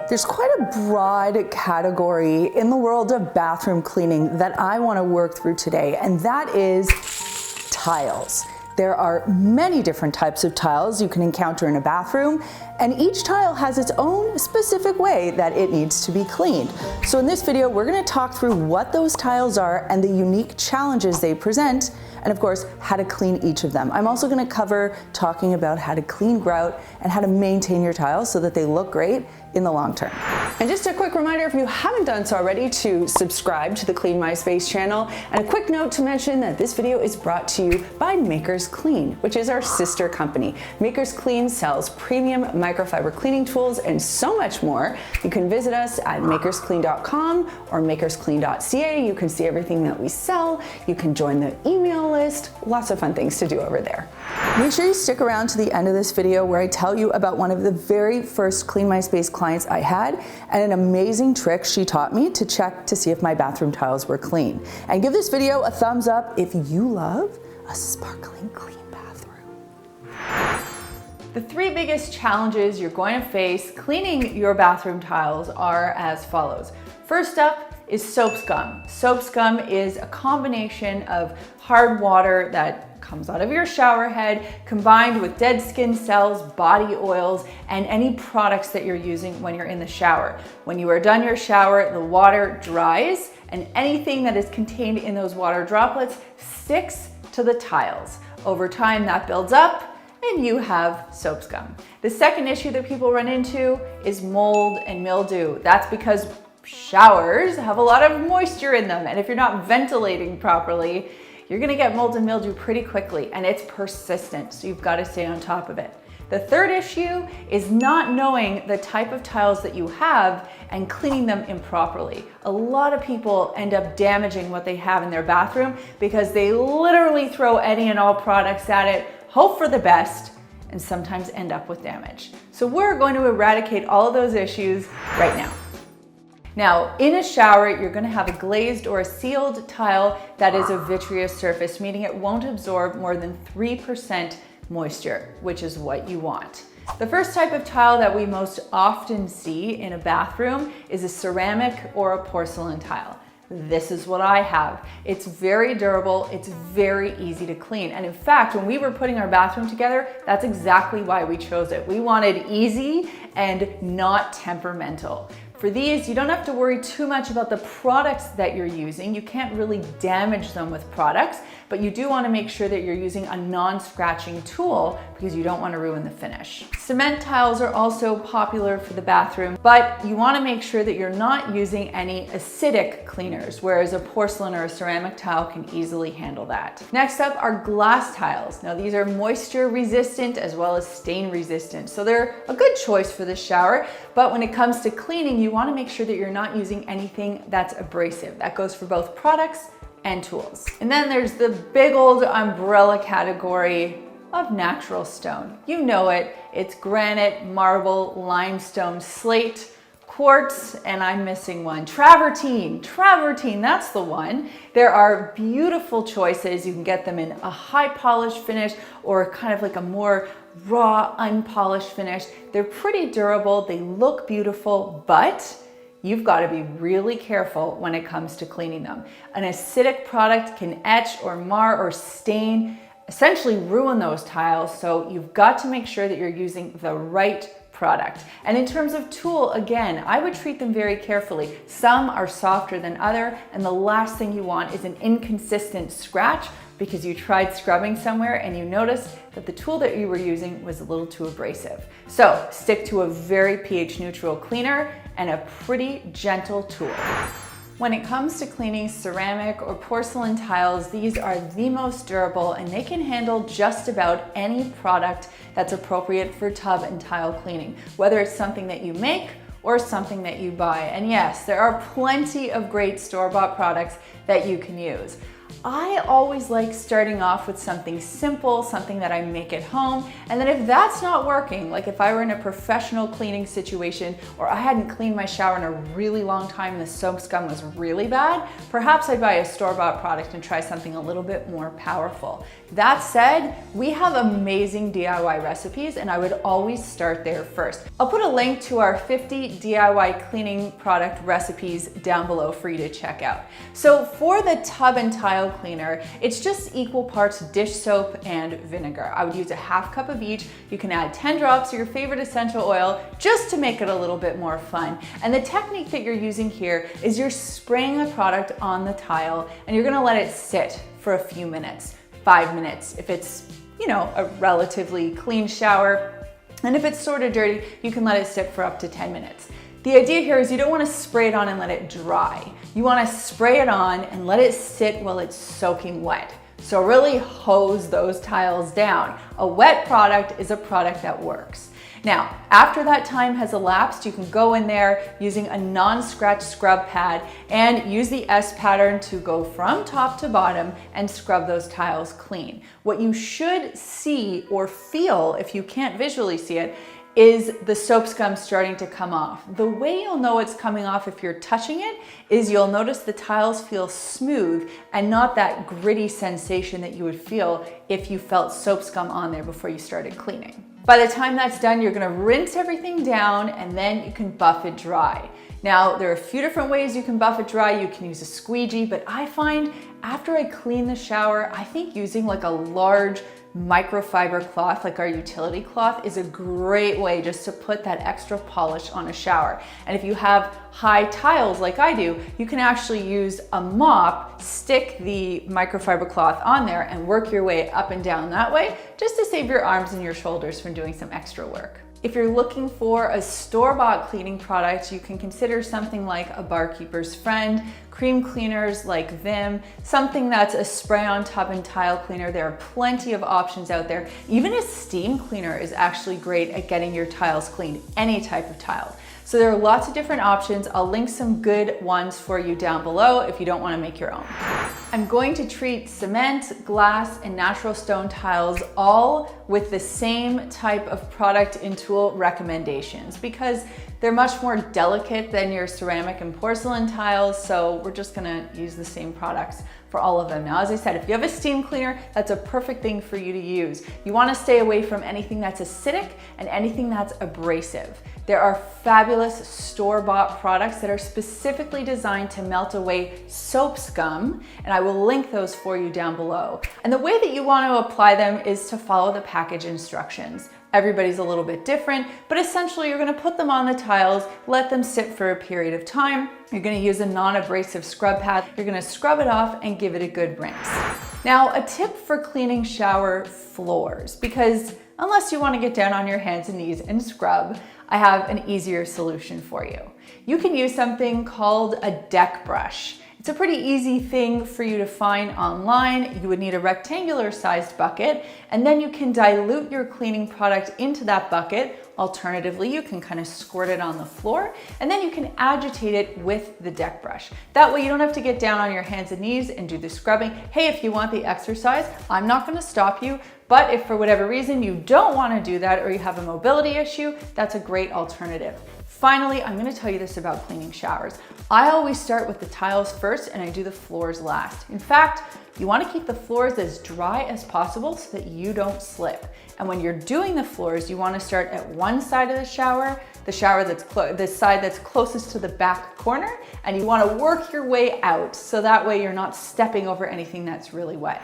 There's quite a broad category in the world of bathroom cleaning that I want to work through today, and that is tiles. There are many different types of tiles you can encounter in a bathroom, and each tile has its own specific way that it needs to be cleaned. So in this video, we're going to talk through what those tiles are and the unique challenges they present, and of course, how to clean each of them. I'm also going to cover talking about how to clean grout and how to maintain your tiles so that they look great in the long term. And just a quick reminder, if you haven't done so already, to subscribe to the Clean My Space channel. And a quick note to mention that this video is brought to you by Makers Clean, which is our sister company. Makers Clean sells premium microfiber cleaning tools and so much more. You can visit us at makersclean.com or makersclean.ca. You can see everything that we sell. You can join the email list. Lots of fun things to do over there. Make sure you stick around to the end of this video where I tell you about one of the very first Clean My Space clients I had and an amazing trick she taught me to check to see if my bathroom tiles were clean. And give this video a thumbs up if you love a sparkling clean bathroom. The three biggest challenges you're going to face cleaning your bathroom tiles are as follows. First up is soap scum. Soap scum is a combination of hard water that comes out of your shower head, combined with dead skin cells, body oils, and any products that you're using when you're in the shower. When you are done your shower, the water dries, and anything that is contained in those water droplets sticks to the tiles. Over time, that builds up, and you have soap scum. The second issue that people run into is mold and mildew. That's because showers have a lot of moisture in them, and if you're not ventilating properly, you're gonna get mold and mildew pretty quickly, and it's persistent, so you've gotta stay on top of it. The third issue is not knowing the type of tiles that you have and cleaning them improperly. A lot of people end up damaging what they have in their bathroom because they literally throw any and all products at it, hope for the best, and sometimes end up with damage. So we're going to eradicate all of those issues right now. Now, in a shower, you're going to have a glazed or a sealed tile that is a vitreous surface, meaning it won't absorb more than 3% moisture, which is what you want. The first type of tile that we most often see in a bathroom is a ceramic or a porcelain tile. This is what I have. It's very durable, it's very easy to clean. And in fact, when we were putting our bathroom together, that's exactly why we chose it. We wanted easy and not temperamental. For these, you don't have to worry too much about the products that you're using. You can't really damage them with products, but you do want to make sure that you're using a non-scratching tool because you don't want to ruin the finish. Cement tiles are also popular for the bathroom, but you want to make sure that you're not using any acidic cleaners, whereas a porcelain or a ceramic tile can easily handle that. Next up are glass tiles. Now these are moisture resistant as well as stain resistant, so they're a good choice for the shower, but when it comes to cleaning, you want to make sure that you're not using anything that's abrasive. That goes for both products and tools. And then there's the big old umbrella category of natural stone. You know it. It's granite, marble, limestone, slate, quartz, and I'm missing one. Travertine. Travertine, that's the one. There are beautiful choices. You can get them in a high polish finish or kind of like a more raw, unpolished finish. They're pretty durable. They look beautiful, but you've got to be really careful when it comes to cleaning them. An acidic product can etch or mar or stain, essentially ruin those tiles. So you've got to make sure that you're using the right product. And in terms of tool, again, I would treat them very carefully. Some are softer than other, and the last thing you want is an inconsistent scratch because you tried scrubbing somewhere and you noticed that the tool that you were using was a little too abrasive. So stick to a very pH neutral cleaner and a pretty gentle tool. When it comes to cleaning ceramic or porcelain tiles, these are the most durable and they can handle just about any product that's appropriate for tub and tile cleaning, whether it's something that you make or something that you buy. And yes, there are plenty of great store-bought products that you can use. I always like starting off with something simple, something that I make at home, and then if that's not working, like if I were in a professional cleaning situation or I hadn't cleaned my shower in a really long time and the soap scum was really bad, perhaps I'd buy a store-bought product and try something a little bit more powerful. That said, we have amazing DIY recipes and I would always start there first. I'll put a link to our 50 DIY cleaning product recipes down below for you to check out. So for the tub and tile cleaner, it's just equal parts dish soap and vinegar. I would use a half cup of each. You can add 10 drops of your favorite essential oil just to make it a little bit more fun. And the technique that you're using here is you're spraying the product on the tile and you're gonna let it sit for a few minutes, 5 minutes if it's, you know, a relatively clean shower. And if it's sort of dirty, you can let it sit for up to 10 minutes. The idea here is you don't want to spray it on and let it dry. You want to spray it on and let it sit while it's soaking wet. So really hose those tiles down. A wet product is a product that works. Now, after that time has elapsed, you can go in there using a non-scratch scrub pad and use the S pattern to go from top to bottom and scrub those tiles clean. What you should see or feel, if you can't visually see it, is the soap scum starting to come off. The way you'll know it's coming off if you're touching it is you'll notice the tiles feel smooth and not that gritty sensation that you would feel if you felt soap scum on there before you started cleaning. By the time that's done, you're gonna rinse everything down and then you can buff it dry. Now, there are a few different ways you can buff it dry. You can use a squeegee, but I find after I clean the shower, I think using like a large microfiber cloth like our utility cloth is a great way just to put that extra polish on a shower. And if you have high tiles like I do, you can actually use a mop, stick the microfiber cloth on there and work your way up and down that way just to save your arms and your shoulders from doing some extra work. If you're looking for a store-bought cleaning product, you can consider something like a Barkeeper's Friend, cream cleaners like Vim, something that's a spray-on tub and tile cleaner. There are plenty of options out there. Even a steam cleaner is actually great at getting your tiles cleaned, any type of tile. So there are lots of different options. I'll link some good ones for you down below if you don't want to make your own. I'm going to treat cement, glass, and natural stone tiles all with the same type of product and tool recommendations because they're much more delicate than your ceramic and porcelain tiles, so we're just gonna use the same products for all of them. Now, as I said, if you have a steam cleaner, that's a perfect thing for you to use. You wanna stay away from anything that's acidic and anything that's abrasive. There are fabulous store-bought products that are specifically designed to melt away soap scum, and I will link those for you down below. And the way that you want to apply them is to follow the package instructions. Everybody's a little bit different, but essentially you're going to put them on the tiles, let them sit for a period of time. You're going to use a non-abrasive scrub pad. You're going to scrub it off and give it a good rinse. Now, a tip for cleaning shower floors, because unless you want to get down on your hands and knees and scrub, I have an easier solution for you. You can use something called a deck brush. It's a pretty easy thing for you to find online. You would need a rectangular sized bucket, and then you can dilute your cleaning product into that bucket. Alternatively, you can kind of squirt it on the floor, and then you can agitate it with the deck brush. That way you don't have to get down on your hands and knees and do the scrubbing. Hey, if you want the exercise, I'm not gonna stop you, but if for whatever reason you don't wanna do that or you have a mobility issue, that's a great alternative. Finally, I'm gonna tell you this about cleaning showers. I always start with the tiles first and I do the floors last. In fact, you wanna keep the floors as dry as possible so that you don't slip. And when you're doing the floors, you wanna start at one side of the shower that's the side that's closest to the back corner, and you wanna work your way out so that way you're not stepping over anything that's really wet.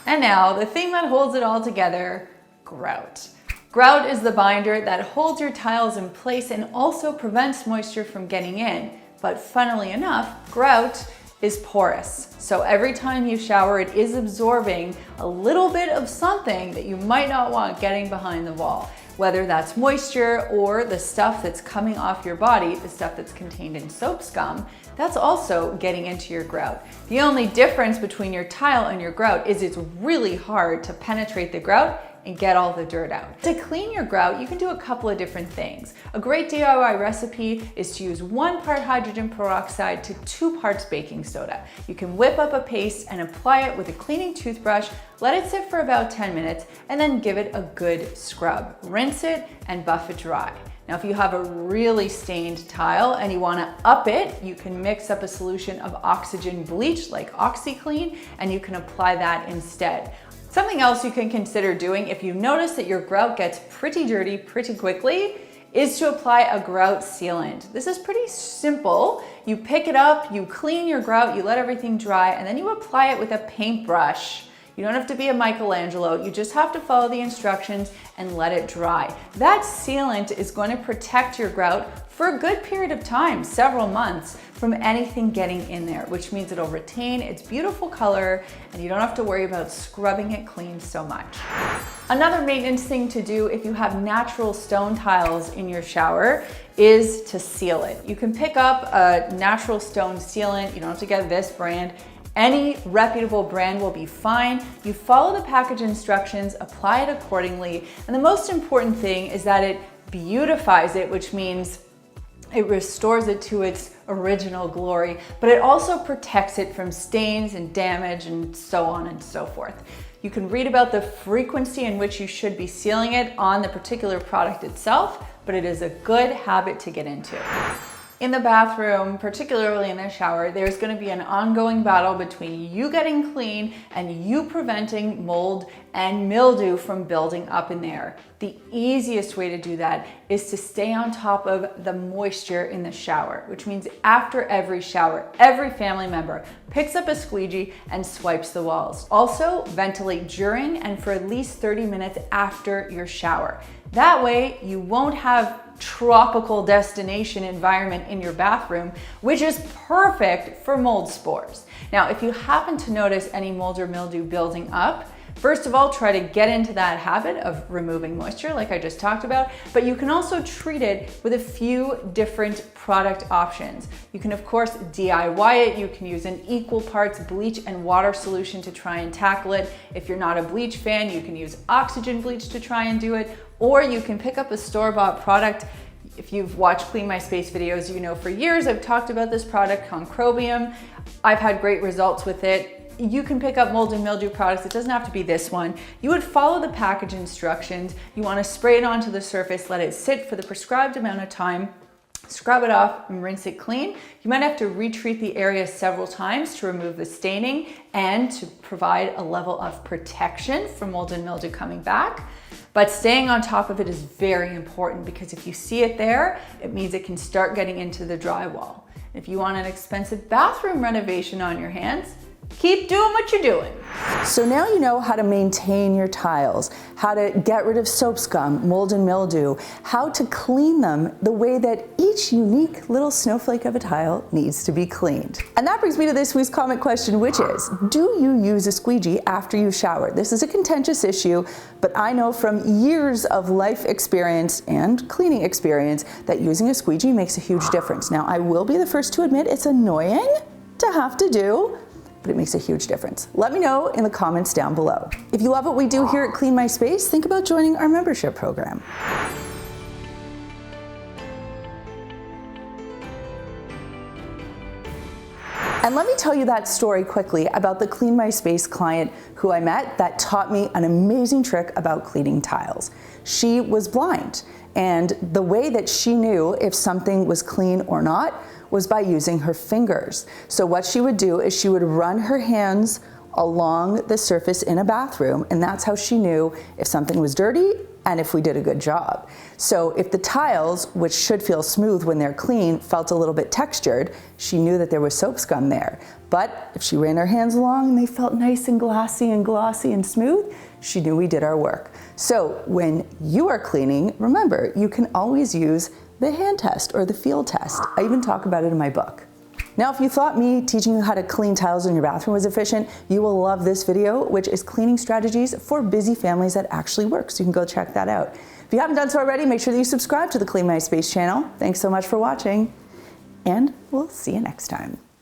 And now, the thing that holds it all together, grout. Grout is the binder that holds your tiles in place and also prevents moisture from getting in. But funnily enough, grout is porous. So every time you shower, it is absorbing a little bit of something that you might not want getting behind the wall. Whether that's moisture or the stuff that's coming off your body, the stuff that's contained in soap scum, that's also getting into your grout. The only difference between your tile and your grout is it's really hard to penetrate the grout and get all the dirt out. To clean your grout, you can do a couple of different things. A great DIY recipe is to use 1 part hydrogen peroxide to 2 parts baking soda. You can whip up a paste and apply it with a cleaning toothbrush, let it sit for about 10 minutes, and then give it a good scrub. Rinse it and buff it dry. Now, if you have a really stained tile and you want to up it, you can mix up a solution of oxygen bleach like OxiClean, and you can apply that instead. Something else you can consider doing if you notice that your grout gets pretty dirty pretty quickly is to apply a grout sealant. This is pretty simple. You pick it up, you clean your grout, you let everything dry, and then you apply it with a paintbrush. You don't have to be a Michelangelo, you just have to follow the instructions and let it dry. That sealant is going to protect your grout for a good period of time, several months, from anything getting in there, which means it'll retain its beautiful color and you don't have to worry about scrubbing it clean so much. Another maintenance thing to do if you have natural stone tiles in your shower is to seal it. You can pick up a natural stone sealant, you don't have to get this brand. Any reputable brand will be fine. You follow the package instructions, apply it accordingly, and the most important thing is that it beautifies it, which means it restores it to its original glory, but it also protects it from stains and damage and so on and so forth. You can read about the frequency in which you should be sealing it on the particular product itself, but it is a good habit to get into. In the bathroom, particularly in the shower, there's going to be an ongoing battle between you getting clean and you preventing mold and mildew from building up in there. The easiest way to do that is to stay on top of the moisture in the shower, which means after every shower, every family member picks up a squeegee and swipes the walls. Also, ventilate during and for at least 30 minutes after your shower. That way, you won't have tropical destination environment in your bathroom, which is perfect for mold spores. Now, if you happen to notice any mold or mildew building up, first of all, try to get into that habit of removing moisture like I just talked about, but you can also treat it with a few different product options. You can of course DIY it. You can use an equal parts bleach and water solution to try and tackle it. If you're not a bleach fan, you can use oxygen bleach to try and do it, or you can pick up a store-bought product. If you've watched Clean My Space videos, you know for years I've talked about this product, Concrobium. I've had great results with it. You can pick up mold and mildew products. It doesn't have to be this one. You would follow the package instructions. You want to spray it onto the surface, let it sit for the prescribed amount of time, scrub it off and rinse it clean. You might have to retreat the area several times to remove the staining and to provide a level of protection from mold and mildew coming back. But staying on top of it is very important because if you see it there, it means it can start getting into the drywall. If you want an expensive bathroom renovation on your hands, keep doing what you're doing. So now you know how to maintain your tiles, how to get rid of soap scum, mold and mildew, how to clean them the way that each unique little snowflake of a tile needs to be cleaned. And that brings me to this week's comment question, which is, do you use a squeegee after you shower? This is a contentious issue, but I know from years of life experience and cleaning experience that using a squeegee makes a huge difference. Now, I will be the first to admit it's annoying to have to do, but it makes a huge difference. Let me know in the comments down below. If you love what we do here at Clean My Space, think about joining our membership program. And let me tell you that story quickly about the Clean My Space client who I met that taught me an amazing trick about cleaning tiles. She was blind, and the way that she knew if something was clean or not was by using her fingers. So what she would do is she would run her hands along the surface in a bathroom, and that's how she knew if something was dirty and if we did a good job. So if the tiles, which should feel smooth when they're clean, felt a little bit textured, she knew that there was soap scum there. But if she ran her hands along and they felt nice and glassy and glossy and smooth, she knew we did our work. So when you are cleaning, remember, you can always use the hand test or the feel test. I even talk about it in my book. Now, if you thought me teaching you how to clean tiles in your bathroom was efficient, you will love this video, which is cleaning strategies for busy families that actually work. So you can go check that out. If you haven't done so already, make sure that you subscribe to the Clean My Space channel. Thanks so much for watching, and we'll see you next time.